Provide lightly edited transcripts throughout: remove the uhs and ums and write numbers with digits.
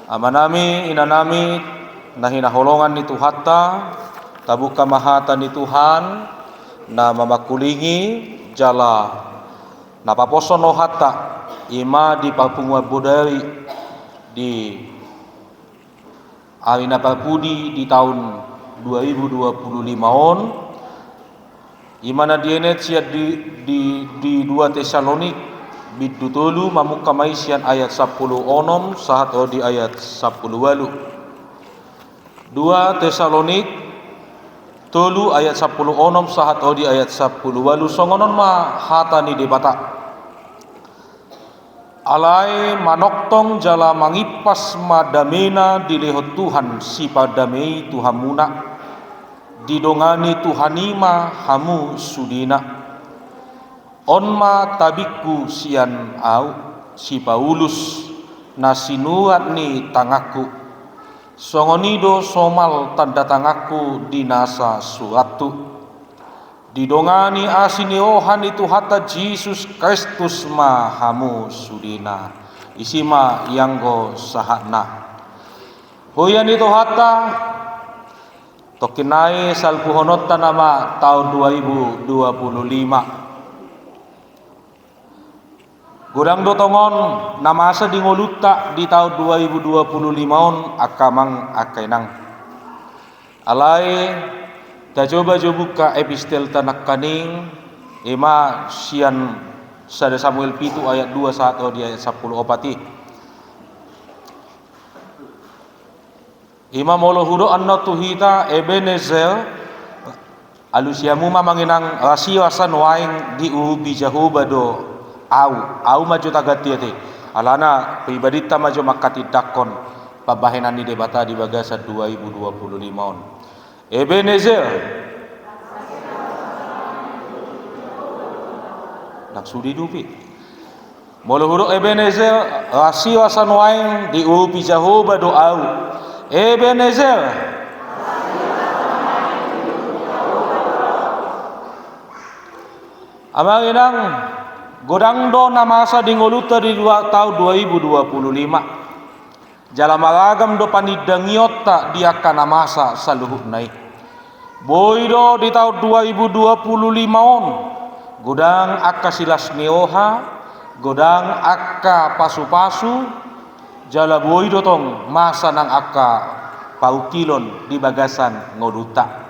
Amanami inanami na hinaholongan ni Tuhatta tabuka mahata ni Tuhan na mamakulingi jala napaposon no hatta ima di Papua Budari di Arina Papudi di tahun 2025 on imana dienet siat di 2 Tesalonik bidutulu mamuka maisian ayat 10 onom sahat di ayat 10 walu 2 Tesalonik tulu ayat 10 onom sahat di ayat 10 walu songonon ma hatani debata alai manoktong jala mangipas madamena dilehot Tuhan si padamei Tuhan muna didongani Tuhanima hamu sudina onma tabikku sian au si Paulus nasinuat ni tangaku songonido somal tanda tangaku dinasa suatu didongani asini ohan itu hatta Jesus Kristus mahamu sudina isima yanggo sahana hoyan itu hatta tokinai salpuhonot nama tahun 2025 Gudang dotongon namasa di ngoluta di tahun 2025 on akamang akainang alai ta coba buka epistel tanak kaning ema sian sada Samuel pitu ayat 2 atau di ayat 10 opati ima molo hudo anna tuhita Ebenezer alusiamu manginang rasiwasan waing di ubi jahubado au maju tagatiate alana pribadi ta maju makati dakon pabahenan ni debata di bagasa 2025 on Ebenezer naksudi dupi molo huro Ebenezer rasio asan waing di upi Jehovah doau Ebenezer amanginang godang do namasa di ngoluta di tahun 2025 jala malagam do panidangiota di akan namasa saluhut naik boido di tahun 2025 on godang akka silas neoha godang akka pasu-pasu jala boido tong masa nang akka pautilon di bagasan ngoluta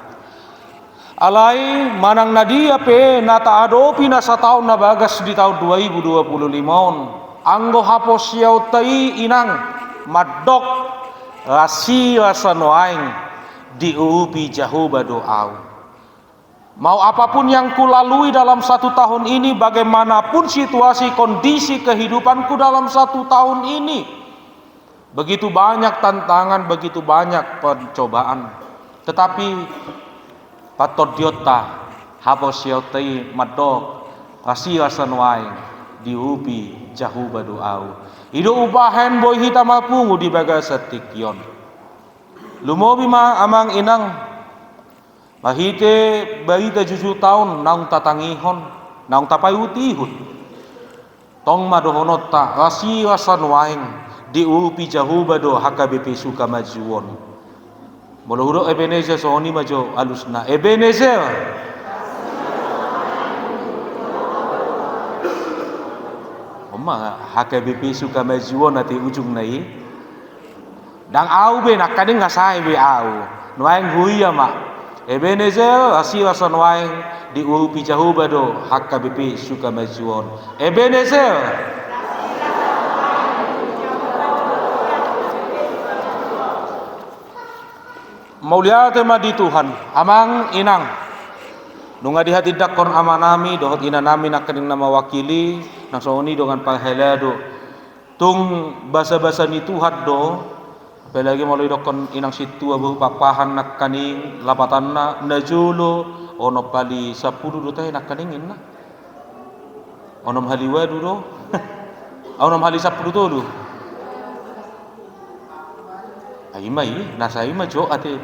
alai manang nadia pe nata adopi na sa taon na bagas di tahun 2025 on anggo hapos yaw tai inang madok rasia sanoaing di ubi Jehovah doau mau apapun yang kulalui dalam 1 tahun ini bagaimanapun situasi kondisi kehidupanku dalam 1 tahun ini begitu banyak tantangan begitu banyak pencobaan tetapi patot diota hapos yautai madok rasia sanwaing di ubi Jehovah doau ido ubahen boy hitam apungu di bagasa tikyon lumobi ma amang inang mahite barita 7 tahun naung tatangihon naung tapayutihut tong madohonota rasia sanwaing di ubi Jehovah do HKBP suka majuon molo huro Ebenezer sohoni majo alusna Ebenezer Oma HKBP suka majuon ati ujung nai dang au be nak kading ngasai be au nuaing huia ma Ebenezer asiwasan waing di upi Jehovah do HKBP suka majuon Ebenezer mauliate ma di Tuhan amang inang nunga di hati dakon amanami dohot inanami nakaning nama wakili nang sooni dengan pahelado tung basa-basa ni Tuhan do apalagi maulai dokon inang situ abu papahan nakaning lapatanna najulo ono pali 10 do tayo nakaningin na onom haliwa do onom hali 10 do Aimai, nasa ima jo ati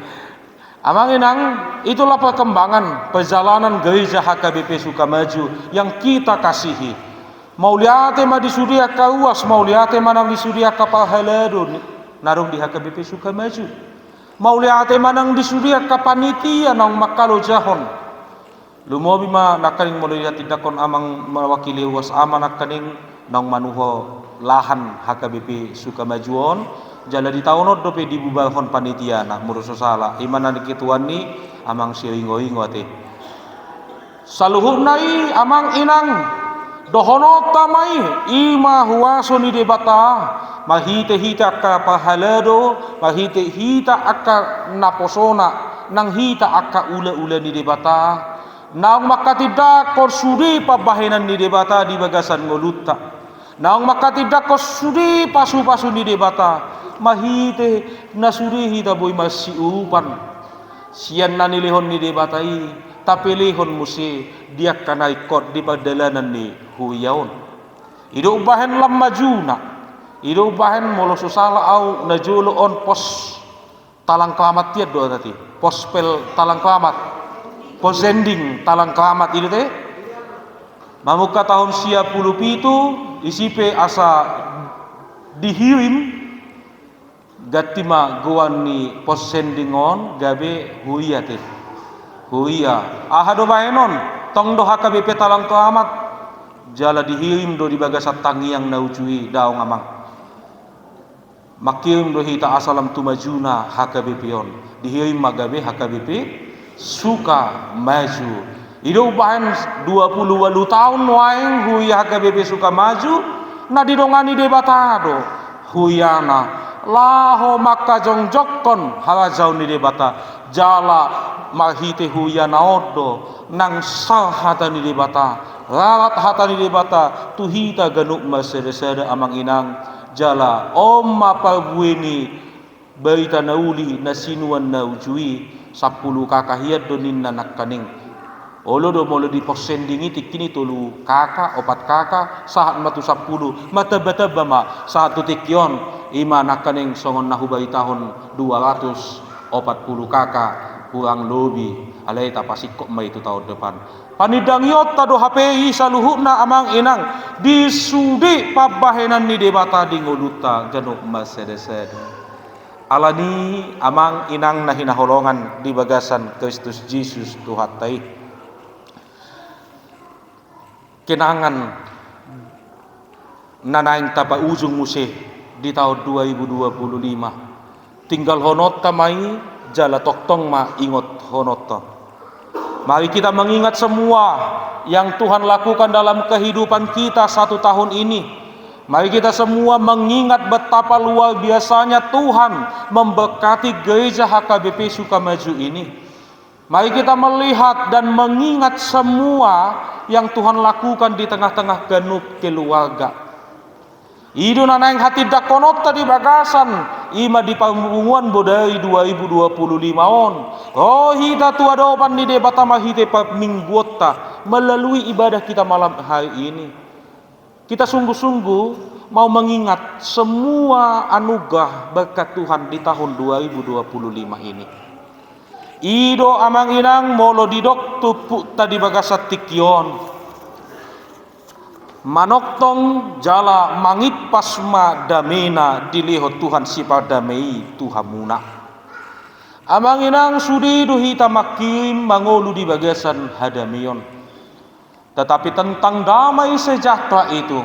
amang inang itulah perkembangan perjalanan gereja HKBP Sukamaju yang kita kasihi. Mauliate ma di sudia kauas, mauliate ma di sudia kapal heladu narung di HKBP Sukamaju. Mauli ate manang disuria kapanitia nang makalo jahon. Lumobi ma nakaning mulai tidakon amang mewakili was ama nakaning nang manuho lahan HKBP Sukamajuon. Jala di tahun dope dibubahon panitia nak muruso sala. Imana dikituan ni amang siingo-ingo ate. Saluhur nai amang inang dohono tamai ima huaso ni debata mahite hita akka pahalado mahite hita akka naposona nang hita akka ula-ula ni debata nang makatidak kor suri pabahenan ni debata di bagasan ngoluta nang makatidak kor suri pasu-pasu ni debata mahite nasuri hita boy masiupan sian na nilihon ni debatai tapi lihon musi dia kana ikot di padalanan ni huyaon ido bahen lam majuna ido bahen molo susala au najulo on pos talang kelamat tiad do tadi pos pel talang kelamat pos sending talang kelamat itu teh mamuka tahun sia puluh pitu isipe asa dihirim gatima goan ni pos sendingon gabe huya teh huya ahado baenon tong do HKBP talang kelamat jala dihirim do di bagasat tangiang naujui daong amang makirim do hita asalam tumajuna HKBP on dihirim magabe HKBP Sukamaju ido bahan 28 tahun waeng huya HKBP Sukamaju na didongani debatado huyana laho maka jongjokon halajau ni debata jala mahite huyana odo nang sahata ni debata lalat hata ni debata tuhita ganuk masere-sere amang inang jala omma pabueni berita nauli nasinuan naujui 10 kakahiyat donin nanak kaning olo do molo di posendingi tikini tolu kakak opat kakak saat matu 10 mata bama satu tikyon ima nakaning songon nahubai tahun 240 kakak kurang lobi alai tapasik kok mai itu tahun depan panidang yot tado HPI saluhuna amang inang disudi pabahenan ni debata di ngoluta ganuk masede-sede alani amang inang nahinaholongan di bagasan Kristus Yesus Tuhatai kenangan nanaing tapa ujung musih di tahun 2025 tinggal honot tamai jala toktong ma ingot honota. Mari kita mengingat semua yang Tuhan lakukan dalam kehidupan kita 1 tahun ini. Mari kita semua mengingat betapa luar biasanya Tuhan memberkati gereja HKBP Sukamaju ini. Mari kita melihat dan mengingat semua yang Tuhan lakukan di tengah-tengah genuk keluarga. Idu nanaing hati dakonot tadi bagasan ima di panggungan bodai 2025 on. Oh hita tua dopan di debata mahite mingguota melalui ibadah kita malam hari ini. Kita sungguh-sungguh mau mengingat semua anugerah berkat Tuhan di tahun 2025 ini. Ido amang inang molo didok tupuk tadi bagasat tikyon. Manoktong jala mangit pasma damena diliho Tuhan sipa damai Tuhamuna. Amang inang sudi duhita makim mangolu di bagasan hadamion. Tetapi tentang damai sejahtera itu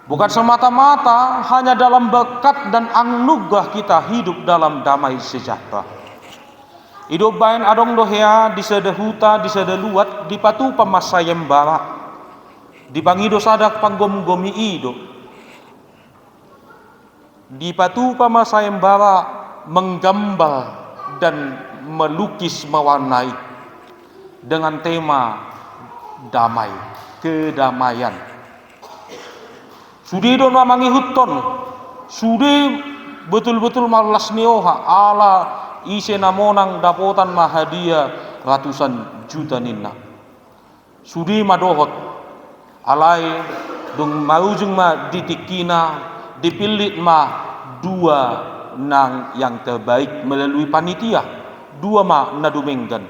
bukan semata-mata hanya dalam berkat dan anugerah kita hidup dalam damai sejahtera. Hidup bain adong dohea di sedehuta di sedeluat di patu pamasayem barak. Di pangido sadak panggom-gomi ido di patu pamasayem barak menggambar dan melukis mewarnai dengan tema damai, kedamaian. Sudi don mamangi huton, sudi betul-betul malas nioha ala ise namonang dapotan mahadia ratusan juta ninna. Sudi madohot alai dung maujung ma ditikina dipilih ma dua nang yang terbaik melalui panitia, dua ma nadumenggan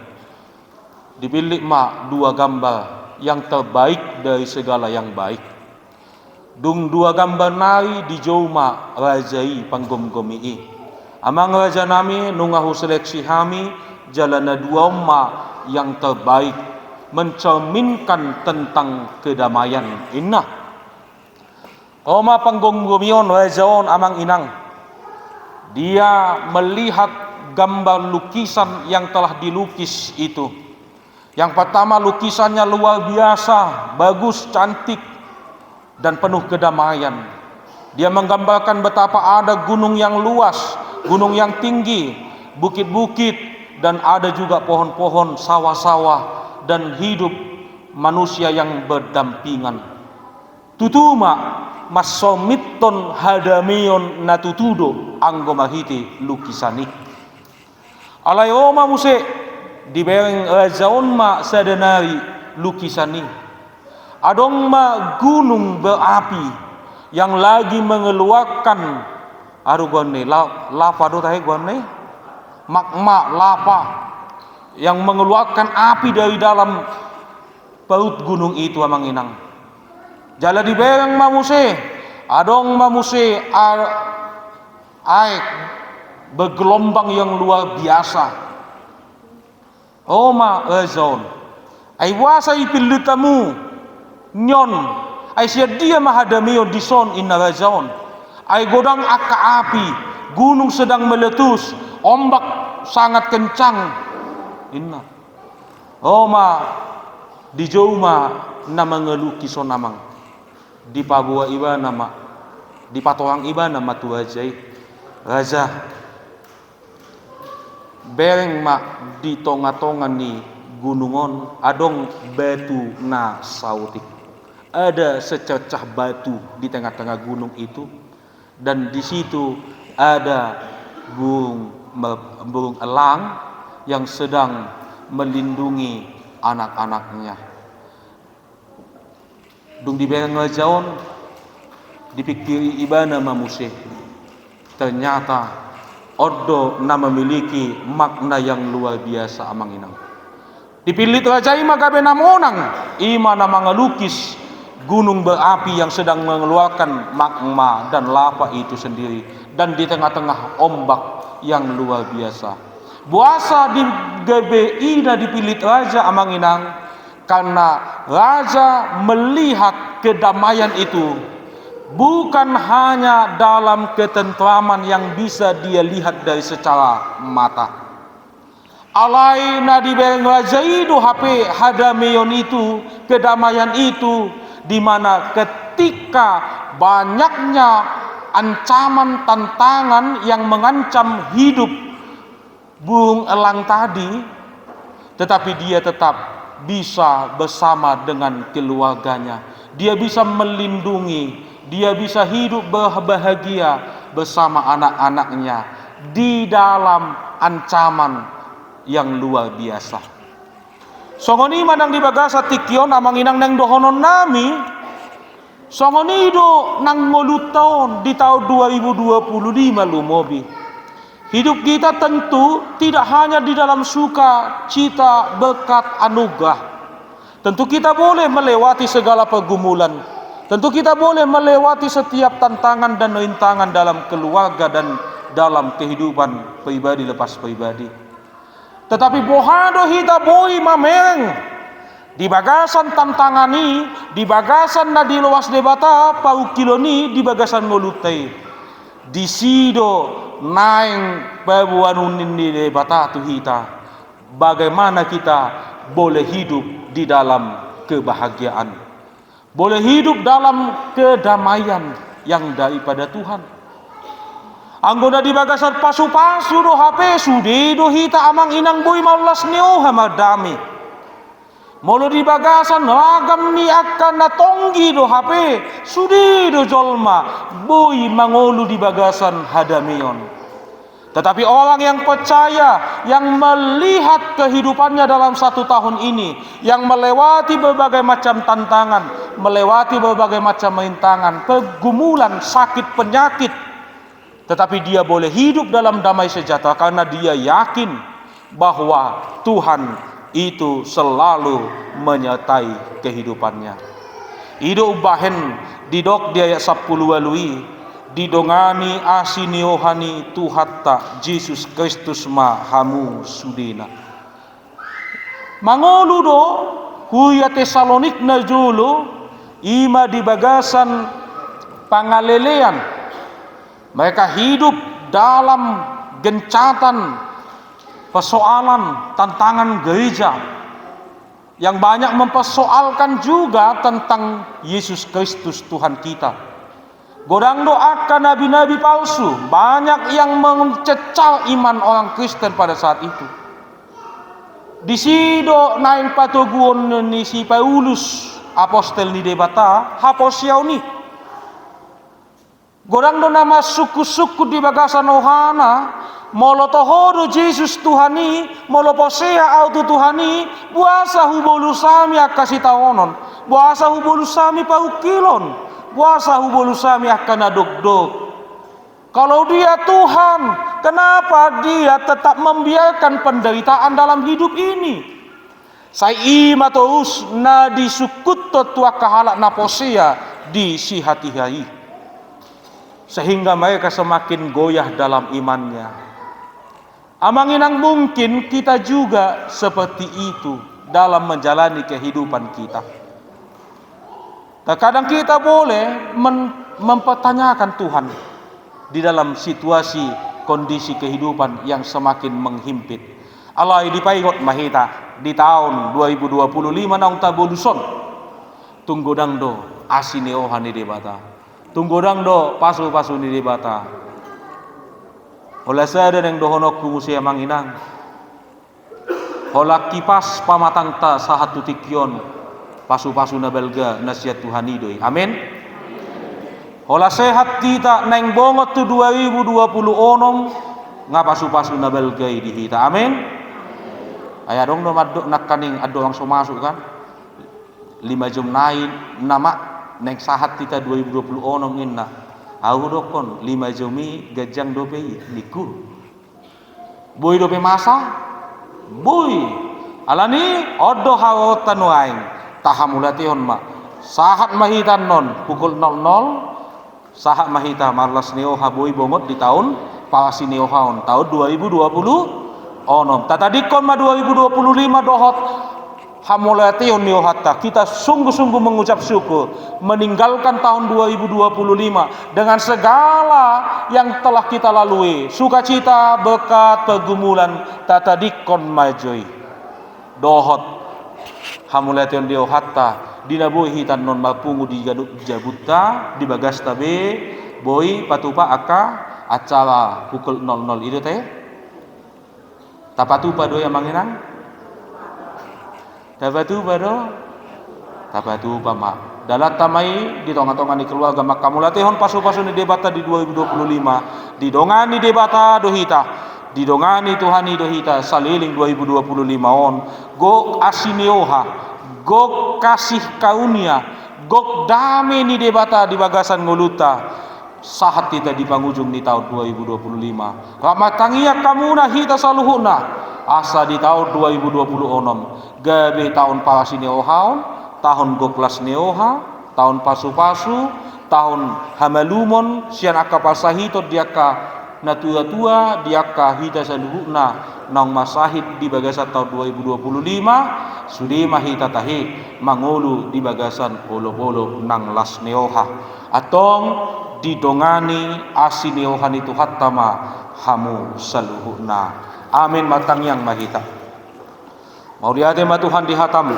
dipilih ma dua gambar yang terbaik dari segala yang baik. Dung dua gambar nari di joma rajai panggom-gomi. Amang raja nami nungahu seleksi hami jalana dua yang terbaik mencerminkan tentang kedamaian inna. Oma panggom-gomion rajaon amang inang. Dia melihat gambar lukisan yang telah dilukis itu. Yang pertama lukisannya luar biasa, bagus, cantik, dan penuh kedamaian. Dia menggambarkan betapa ada gunung yang luas, gunung yang tinggi, bukit-bukit, dan ada juga pohon-pohon, sawah-sawah, dan hidup manusia yang berdampingan. Tutuma masomiton hadamion natutudo anggomahiti lukisani. Alayoma muse dibereng rajaon ma sadanari lukisani. Adong ma gunung berapi yang lagi mengeluarkan lava do tahe guane magma lava yang mengeluarkan api dari dalam perut gunung itu amang inang. Jala dibereng mamuse adong mamuse air bergelombang yang luar biasa. Oma rezon ai wasa ipilutamu nyon ai sia dia mahadamio dison inna rajaon ai godang akka api, gunung sedang meletus, ombak sangat kencang inna. Oma di joma nama ngelukison namang di pabua iba nama di patoang iba nama tuajai raja bereng mak di tonga-tonga ni gunungon adong batu na sautik. Ada sececah batu di tengah-tengah gunung itu, dan di situ ada burung elang yang sedang melindungi anak-anaknya. Dung di bereng rajaon dipikiri ibana mamuse. Ternyata Odo na memiliki makna yang luar biasa amang inang. Dipilih rajai magabe namonang ima na mengelukis gunung berapi yang sedang mengeluarkan magma dan lava itu sendiri, dan di tengah-tengah ombak yang luar biasa. Buasa di GBI na dipilih raja amang inang karena raja melihat kedamaian itu bukan hanya dalam ketentraman yang bisa dia lihat dari secara mata. Alaina di bereng raja itu HP hadamion itu, kedamaian itu, di mana ketika banyaknya ancaman tantangan yang mengancam hidup burung elang tadi, tetapi dia tetap bisa bersama dengan keluarganya. Dia bisa melindungi, dia bisa hidup bahagia bersama anak-anaknya di dalam ancaman yang luar biasa. Songoni manang di bagasa tikion amang inang nang dohonon nami. Songoni do nang ngolu tahun di tahun 2025 lumobi. Hidup kita tentu tidak hanya di dalam suka, cita, berkat, anugerah. Tentu kita boleh melewati segala pergumulan. Tentu kita boleh melewati setiap tantangan dan rintangan dalam keluarga dan dalam kehidupan pribadi lepas pribadi. Tetapi bohado hita boi mamereng di bagasan tantangan ni, di bagasan na di luas debata pau kiloni di bagasan ngolutai. Di sido naing pebuanunin di debata tu hita. Bagaimana kita boleh hidup di dalam kebahagiaan, boleh hidup dalam kedamaian yang daripada Tuhan. Anggona di bagasan pasu-pasu do HP sudi do hita amang inang boy malas niyo hamadami. Molo di bagasan ragam ni akan natonggi do HP sudi do jolma boy mangolu di bagasan hadamion. Tetapi orang yang percaya, yang melihat kehidupannya dalam 1 tahun ini, yang melewati berbagai macam tantangan, melewati berbagai macam rintangan, pergumulan, sakit, penyakit, tetapi dia boleh hidup dalam damai sejahtera karena dia yakin bahwa Tuhan itu selalu menyertai kehidupannya. Ido bahen Didok di ayat 10 walui, didongani asiniohani tuhatta Jesus Kristus ma hamu sudena. Mangolu do huya Tesalonik na julu ima di bagasan pangalelean. Mereka hidup dalam gencatan persoalan tantangan gereja yang banyak mempersoalkan juga tentang Yesus Kristus Tuhan kita. Godang doakan nabi-nabi palsu, banyak yang mencecal iman orang Kristen pada saat itu. Di sido naing patuguon ni si Paulus apostel ni debata haposiau ni. Godang do nama suku-suku di bagasan ohana molo tohodo Jesus Tuhani, molo posea auto Tuhani, buasa hubolu sami akasi taonon, buasa hubolu sami paukilon, buasa hubolu sami akan adok-dok. Kalau dia Tuhan, kenapa dia tetap membiarkan penderitaan dalam hidup ini? Saya ima terus na disukut tua kahalak na posea di si hati-hati, sehingga mereka semakin goyah dalam imannya. Amanginang mungkin kita juga seperti itu dalam menjalani kehidupan kita. Terkadang kita boleh mempertanyakan Tuhan di dalam situasi kondisi kehidupan yang semakin menghimpit. Allah dipaigot mahita di tahun 2025 naung taboluson. Tunggodang do asineohan ni debata. Tunggodang do pasu-pasu ni debata. Ola sada nang dohonok kumusia manginang. Ola kipas pamatang ta sahat tutikyon pasu-pasu na belga nasihat Tuhani doi. Amin. Ola sehat kita nang bongot tu 2026 nga pasu-pasu na belga di hita. Amin. Aya dong no madok nak kaning ado langsung masuk kan. 5 jam naik nama nang sahat kita 2026 inna. Aku dokon 5 jami gajang dope niku. Boy dope masa, boy. Alani odo hawatan waing tahamulation ma. Sahat mahitan non pukul 00. Sahat mahita marlas neoha boy bongot di tahun palasi neohaon tahun 2020. Onom. Tatadikon ma 2025 dohot hamulation niohata. Kita sungguh-sungguh mengucap syukur meninggalkan tahun 2025 dengan segala yang telah kita lalui, sukacita, berkat, pergumulan tatadikon majoi dohot hamulation niohata dinabuhi hitan non mapungu di jabuta di bagasta be boy patupa aka acara pukul 00 itu teh tapatupa do yang manginang Tabatu pama. Dalat tamai di tonga-tonga di keluarga makamulatehon pasu-pasu ni debata di 2025. Didongani debata dohita. Didongani Tuhani dohita saliling 2025 on. Gok asinioha. Gok kasih kaunia. Gok dame ni debata di bagasan nguluta. Sahat kita di pangujung di tahun 2025. Ramatangia kamuna hita saluhuna. Asa di tahun 2026 gabe tahun palasi neohaon, tahun goklas neoha, tahun pasu-pasu, tahun hamalumon sian aka pasahito diaka natua-tua diaka hita saluhuna nang masahid di bagasan tahun 2025 sudi mahita tahi mangulu di bagasan polo-polo nang las neoha atong didongani asineohan itu hattama hamu saluhuna. Amin matang yang mahita. Mau diade Tuhan dihatam